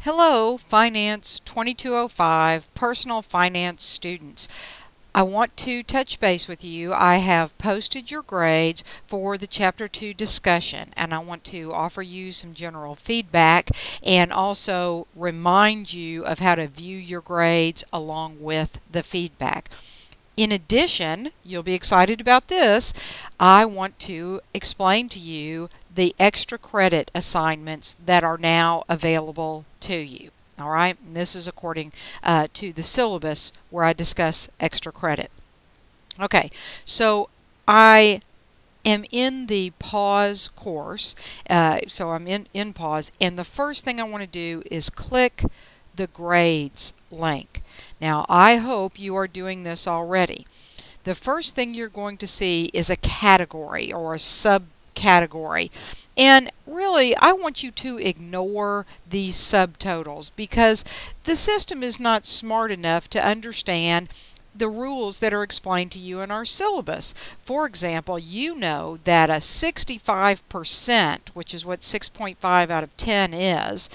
Hello, FINR2205 personal finance students. I want to touch base with you. I have posted your grades for the Chapter 2 discussion, and I want to offer you some general feedback and also remind you of how to view your grades along with the feedback. In addition, you'll be excited about this, I want to explain to you the extra credit assignments that are now available to you. All right, and this is according to the syllabus where I discuss extra credit. Okay, so I am in the pause course, so I'm in pause, and the first thing I want to do is click the grades link. Now, I hope you are doing this already. The first thing you're going to see is a category or a subcategory. And really, I want you to ignore these subtotals because the system is not smart enough to understand the rules that are explained to you in our syllabus. For example, you know that a 65%, which is what 6.5 out of 10 is,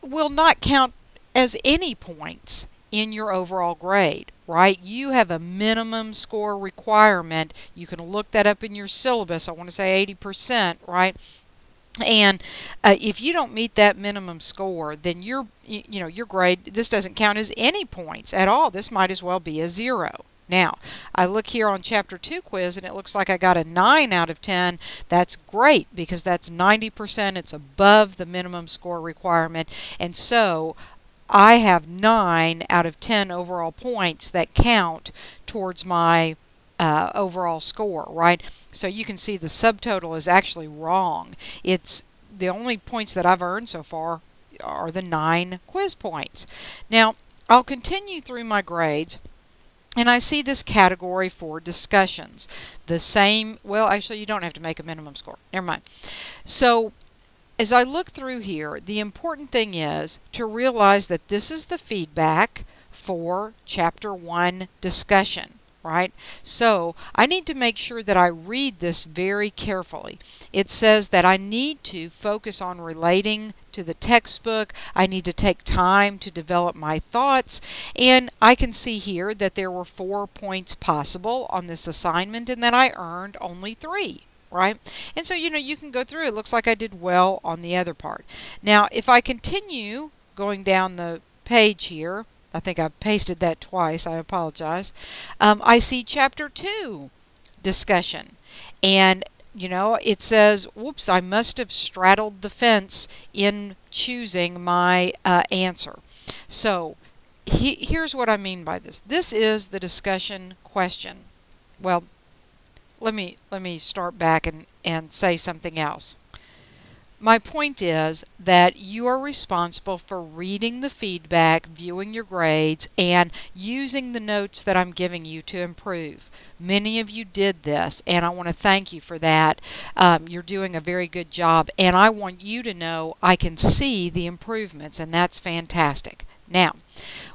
will not count as any points in your overall grade, right? You have a minimum score requirement. You can look that up in your syllabus. I want to say 80%, right? And if you don't meet that minimum score, then your grade, this doesn't count as any points at all. This might as well be a 0. Now, I look here on Chapter 2 quiz, and it looks like I got a 9 out of 10. That's great because that's 90%. It's above the minimum score requirement. And so I have 9 out of 10 overall points that count towards my overall score, right? So you can see the subtotal is actually wrong. It's the only points that I've earned so far are the 9 quiz points. Now, I'll continue through my grades, and I see this category for discussions. The same, well, actually, you don't have to make a minimum score. Never mind. So, as I look through here, the important thing is to realize that this is the feedback for Chapter 1 discussion, right? So I need to make sure that I read this very carefully. It says that I need to focus on relating to the textbook. I need to take time to develop my thoughts, and I can see here that there were 4 points possible on this assignment and that I earned only 3. Right? And so, you can go through. It looks like I did well on the other part. Now, if I continue going down the page here, I think I pasted that twice. I apologize. I see Chapter 2 discussion. And, it says, whoops, I must have straddled the fence in choosing my answer. So, here's what I mean by this. This is the discussion question. Well, let me start back and say something else. My point is that you are responsible for reading the feedback, viewing your grades, and using the notes that I'm giving you to improve. Many of you did this, and I want to thank you for that. You're doing a very good job, and I want you to know I can see the improvements, and that's fantastic. Now,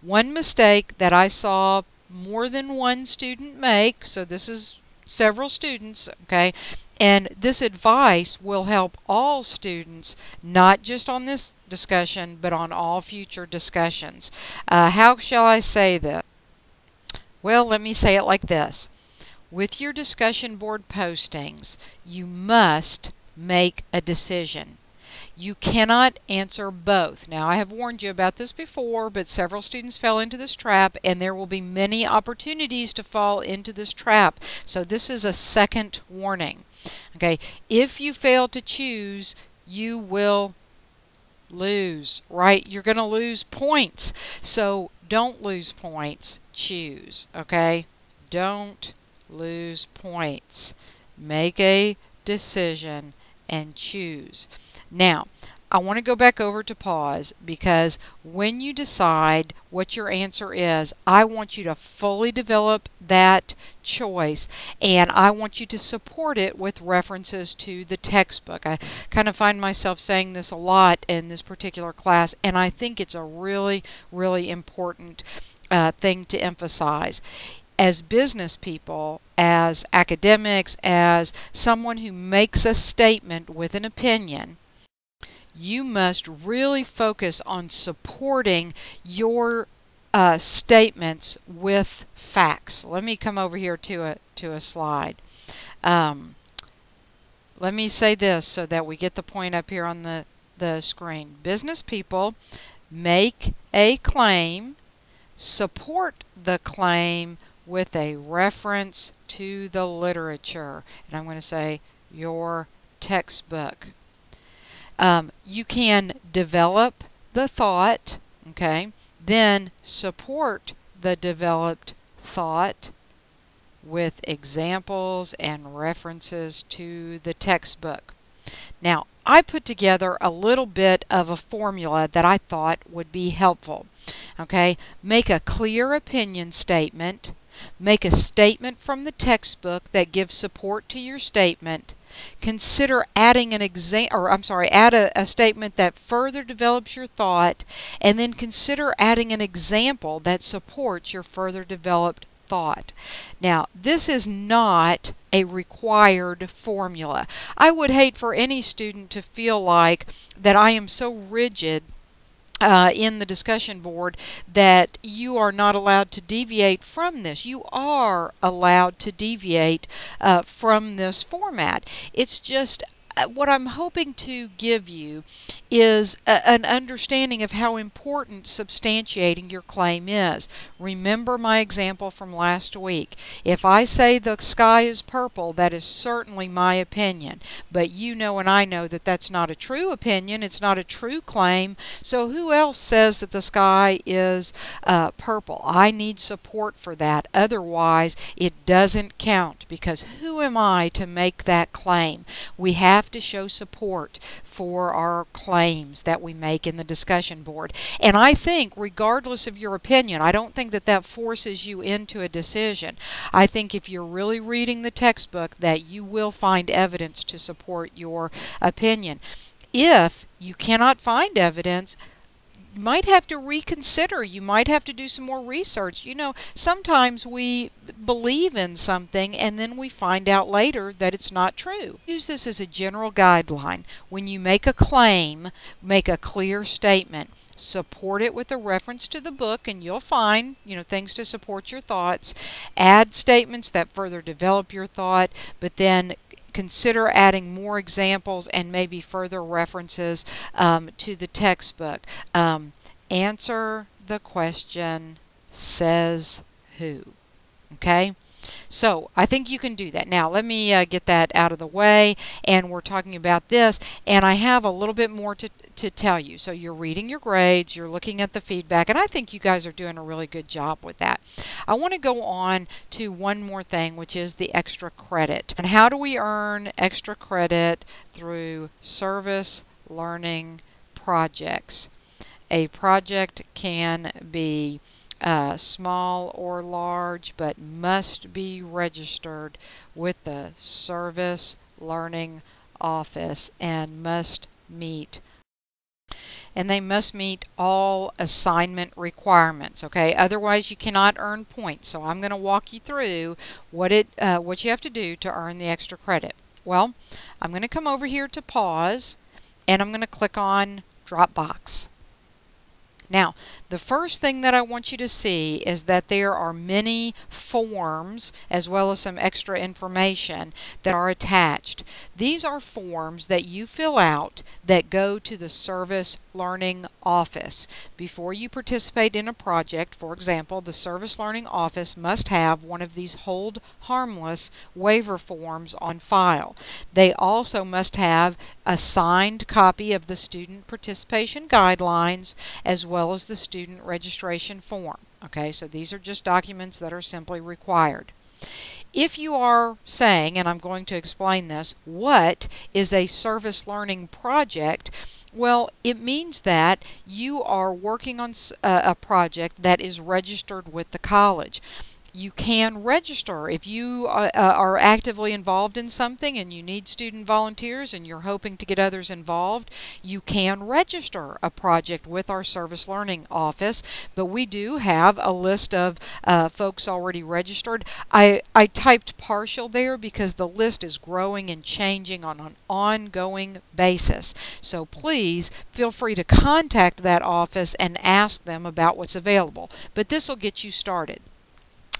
one mistake that I saw more than one student make, so this is several students, okay, and this advice will help all students, not just on this discussion, but on all future discussions. How shall I say that? Well, let me say it like this. With your discussion board postings, you must make a decision. You cannot answer both. Now, I have warned you about this before, but several students fell into this trap, and there will be many opportunities to fall into this trap. So this is a second warning. Okay, if you fail to choose, you will lose, right? You're going to lose points. So don't lose points. Choose, okay? Don't lose points. Make a decision and choose. Now, I want to go back over to pause because when you decide what your answer is, I want you to fully develop that choice, and I want you to support it with references to the textbook. I kind of find myself saying this a lot in this particular class, and I think it's a really, really important thing to emphasize. As business people, as academics, as someone who makes a statement with an opinion, you must really focus on supporting your statements with facts. Let me come over here to a slide. Let me say this so that we get the point up here on the screen. Business people make a claim, support the claim with a reference to the literature. And I'm going to say your textbook. You can develop the thought, okay, then support the developed thought with examples and references to the textbook. Now, I put together a little bit of a formula that I thought would be helpful. Okay, make a clear opinion statement, make a statement from the textbook that gives support to your statement. Consider adding an add a statement that further develops your thought, and then consider adding an example that supports your further developed thought. Now, this is not a required formula. I would hate for any student to feel like that I am so rigid in the discussion board that you are not allowed to deviate from this. You are allowed to deviate from this format. It's just what I'm hoping to give you is an understanding of how important substantiating your claim is. Remember my example from last week. If I say the sky is purple, that is certainly my opinion. But you know and I know that that's not a true opinion. It's not a true claim. So who else says that the sky is purple? I need support for that. Otherwise, it doesn't count, because who am I to make that claim? We have to show support for our claims that we make in the discussion board. And I think, regardless of your opinion, I don't think that forces you into a decision. I think if you're really reading the textbook, that you will find evidence to support your opinion. If you cannot find evidence, you might have to reconsider. You might have to do some more research. You know, sometimes we believe in something and then we find out later that it's not true. Use this as a general guideline. When you make a claim, make a clear statement. Support it with a reference to the book, and you'll find, things to support your thoughts. Add statements that further develop your thought, but then consider adding more examples and maybe further references to the textbook. Answer the question, says who? Okay? So I think you can do that. Now let me get that out of the way, and we're talking about this, and I have a little bit more to tell you. So you're reading your grades, you're looking at the feedback, and I think you guys are doing a really good job with that. I want to go on to one more thing, which is the extra credit. And how do we earn extra credit? Through service learning projects. A project can be small or large, but must be registered with the Service Learning Office and they must meet all assignment requirements. Okay, otherwise you cannot earn points. So I'm going to walk you through what you have to do to earn the extra credit. Well, I'm going to come over here to pause, and I'm going to click on Dropbox. Now, the first thing that I want you to see is that there are many forms as well as some extra information that are attached. These are forms that you fill out that go to the Service Learning Office. Before you participate in a project, for example, the Service Learning Office must have one of these hold harmless waiver forms on file. They also must have a signed copy of the Student Participation Guidelines as well as the Student Registration Form. Okay, so these are just documents that are simply required. If you are saying, and I'm going to explain this, what is a service learning project? Well, it means that you are working on a project that is registered with the college. You can register. If you are actively involved in something and you need student volunteers and you're hoping to get others involved, you can register a project with our Service Learning Office. But we do have a list of folks already registered. I typed partial there because the list is growing and changing on an ongoing basis. So please feel free to contact that office and ask them about what's available. But this will get you started.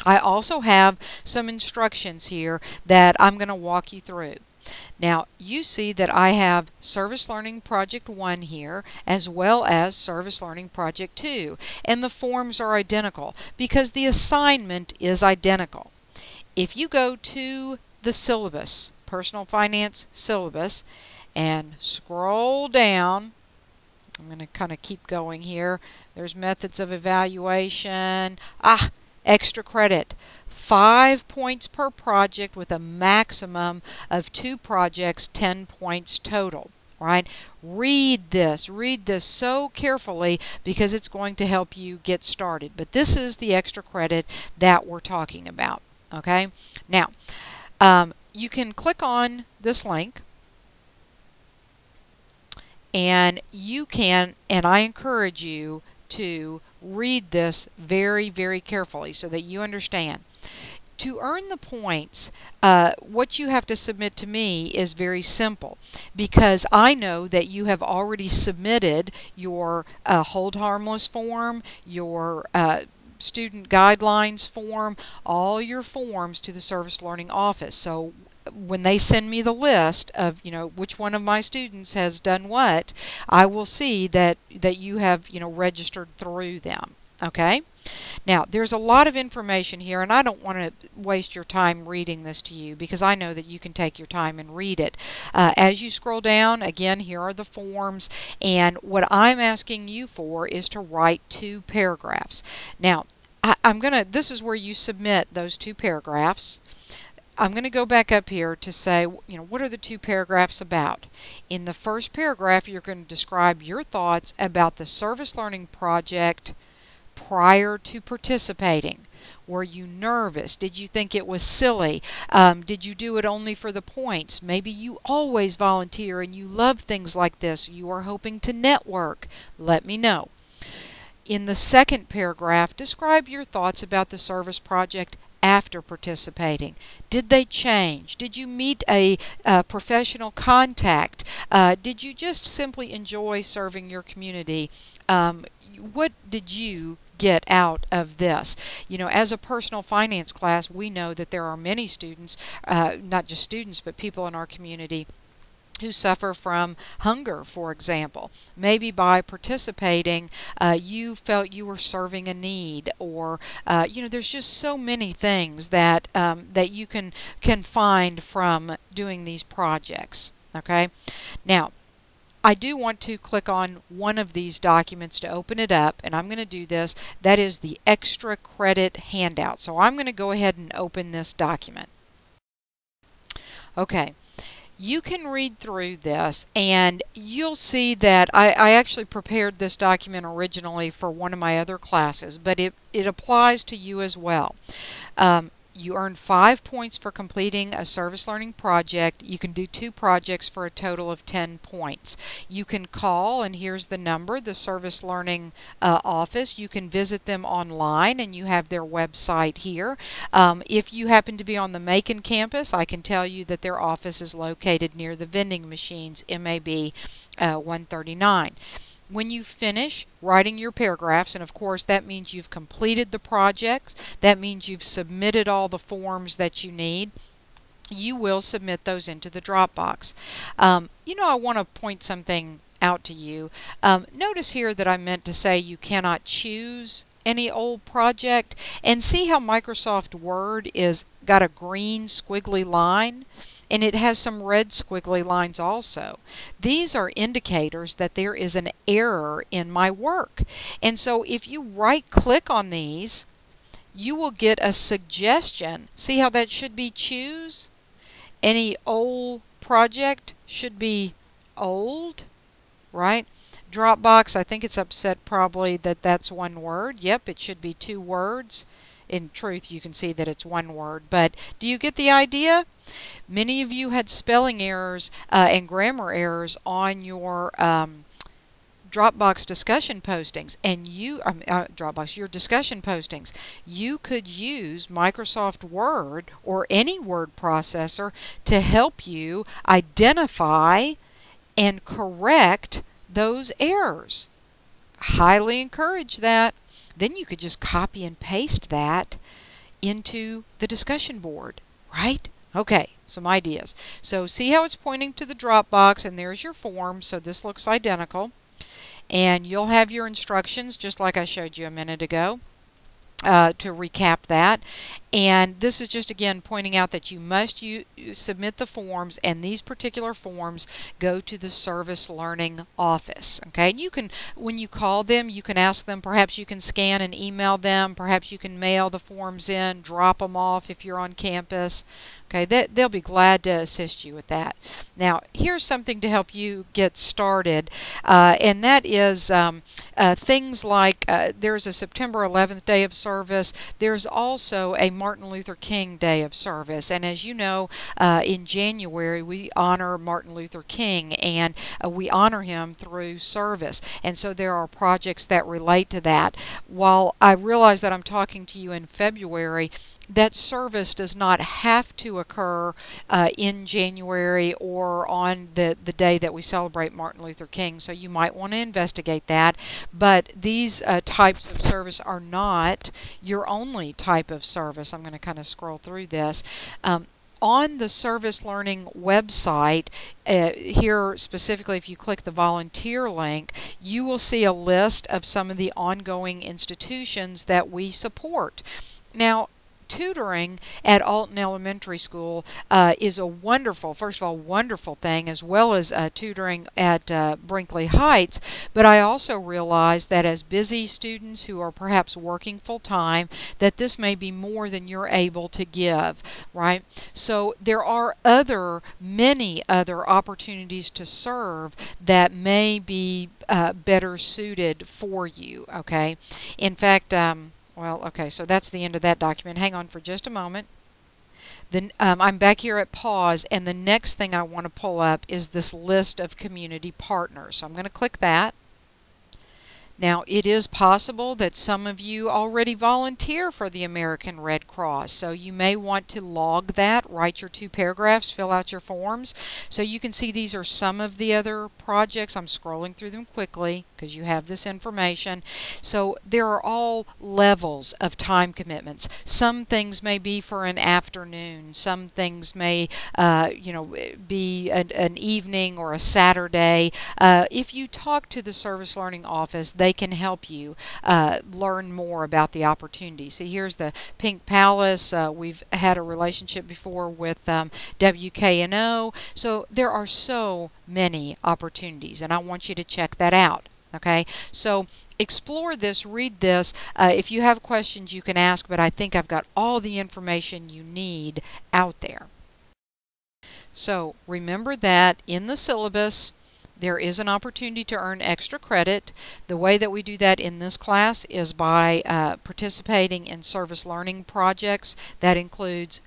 I also have some instructions here that I'm going to walk you through. Now, you see that I have Service Learning Project 1 here, as well as Service Learning Project 2, and the forms are identical because the assignment is identical. If you go to the syllabus, Personal Finance Syllabus, and scroll down, I'm going to kind of keep going here. There's methods of evaluation. Extra credit. 5 points per project with a maximum of 2 projects, 10 points total. Right? Read this so carefully because it's going to help you get started. But this is the extra credit that we're talking about. Okay? Now, you can click on this link and you can, and I encourage you to read this very, very carefully so that you understand. To earn the points, what you have to submit to me is very simple because I know that you have already submitted your Hold Harmless form, your student guidelines form, all your forms to the Service Learning Office. So when they send me the list of which one of my students has done what, I will see that you have registered through them. Okay? Now, there's a lot of information here, and I don't want to waste your time reading this to you because I know that you can take your time and read it. As you scroll down, again, here are the forms, and what I'm asking you for is to write 2 paragraphs. Now, this is where you submit those 2 paragraphs. I'm going to go back up here to say, what are the 2 paragraphs about? In the first paragraph, you're going to describe your thoughts about the service learning project prior to participating. Were you nervous? Did you think it was silly? Did you do it only for the points? Maybe you always volunteer and you love things like this. You are hoping to network. Let me know. In the second paragraph, describe your thoughts about the service project after participating. Did they change? Did you meet a professional contact? Did you just simply enjoy serving your community? What did you get out of this? As a personal finance class, we know that there are many students, not just students, but people in our community who suffer from hunger, for example. Maybe by participating, you felt you were serving a need, or there's just so many things that that you can find from doing these projects. Okay, now I do want to click on one of these documents to open it up, and I'm going to do this. That is the extra credit handout. So I'm going to go ahead and open this document. Okay. You can read through this and you'll see that I actually prepared this document originally for one of my other classes, but it applies to you as well. You earn 5 points for completing a service learning project. You can do 2 projects for a total of 10 points. You can call, and here's the number, the Service Learning Office. You can visit them online, and you have their website here. If you happen to be on the Macon campus, I can tell you that their office is located near the vending machines, MAB 139. When you finish writing your paragraphs, and of course that means you've completed the projects, that means you've submitted all the forms that you need, you will submit those into the Dropbox. I want to point something out to you. Notice here that I meant to say you cannot choose any old project, and see how Microsoft Word is got a green squiggly line, and it has some red squiggly lines also. These are indicators that there is an error in my work. And so if you right click on these, you will get a suggestion. See how that should be choose? Any old project should be old, right? Dropbox, I think it's upset probably that that's one word. Yep, it should be 2 words. in truth, you can see that it's one word, but do you get the idea? Many of you had spelling errors and grammar errors on your Dropbox discussion postings, and your discussion postings. You could use Microsoft Word or any word processor to help you identify and correct those errors. Highly encourage that. Then you could just copy and paste that into the discussion board, right? Okay, some ideas. So see how it's pointing to the Dropbox, and there's your form, so this looks identical. And you'll have your instructions just like I showed you a minute ago. To recap that, and this is just again pointing out that you must submit the forms, and these particular forms go to the Service Learning Office. Okay, and you can, when you call them, you can ask them, perhaps you can scan and email them, perhaps you can mail the forms in, drop them off if you're on campus. Okay, they'll be glad to assist you with that. Now, here's something to help you get started, and that is things like there's a September 11th Day of Service. There's also a Martin Luther King Day of Service, and as you know, in January we honor Martin Luther King, and we honor him through service, and so there are projects that relate to that. While I realize that I'm talking to you in February, that service does not have to occur in January or on the day that we celebrate Martin Luther King, so you might want to investigate that. But these types of service are not your only type of service. I'm going to kind of scroll through this. On the Service Learning website, here specifically if you click the volunteer link, you will see a list of some of the ongoing institutions that we support. Now, tutoring at Alton Elementary School is a wonderful, first of all, wonderful thing, as well as tutoring at Brinkley Heights, but I also realize that as busy students who are perhaps working full-time, that this may be more than you're able to give, right? So there are many other opportunities to serve that may be better suited for you, okay? In fact, well, okay, so that's the end of that document. Hang on for just a moment. Then I'm back here at pause, and the next thing I want to pull up is this list of community partners. So I'm going to click that. Now, it is possible that some of you already volunteer for the American Red Cross, so you may want to log that, write your 2 paragraphs, fill out your forms. So you can see these are some of the other projects. I'm scrolling through them quickly because you have this information. So there are all levels of time commitments. Some things may be for an afternoon. Some things may be an evening or a Saturday. If you talk to the Service Learning Office, they can help you learn more about the opportunities. See, here's the Pink Palace. We've had a relationship before with WKNO. So there are so many opportunities, and I want you to check that out. Okay, so explore this, read this. If you have questions, you can ask, but I think I've got all the information you need out there. So remember that in the syllabus, there is an opportunity to earn extra credit. The way that we do that in this class is by participating in service learning projects. That includes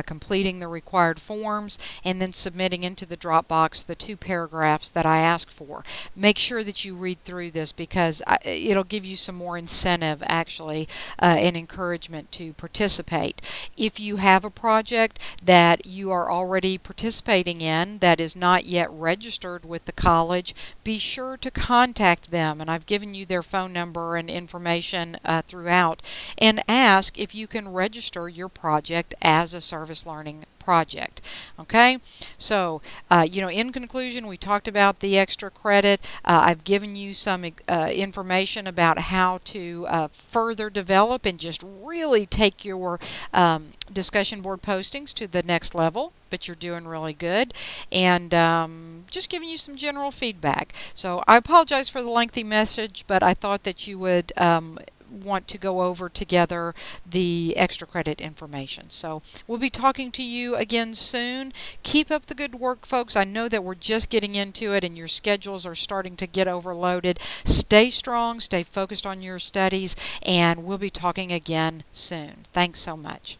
completing the required forms and then submitting into the Dropbox the 2 paragraphs that I asked for. Make sure that you read through this because it'll give you some more incentive actually and encouragement to participate. If you have a project that you are already participating in that is not yet registered with the college, be sure to contact them, and I've given you their phone number and information throughout, and ask if you can register your project as a service learning project. Okay, so in conclusion, we talked about the extra credit. I've given you some information about how to further develop and just really take your discussion board postings to the next level, but you're doing really good, and just giving you some general feedback. So I apologize for the lengthy message, but I thought that you would want to go over together the extra credit information. So we'll be talking to you again soon. Keep up the good work, folks. I know that we're just getting into it and your schedules are starting to get overloaded. Stay strong, stay focused on your studies, and we'll be talking again soon. Thanks so much.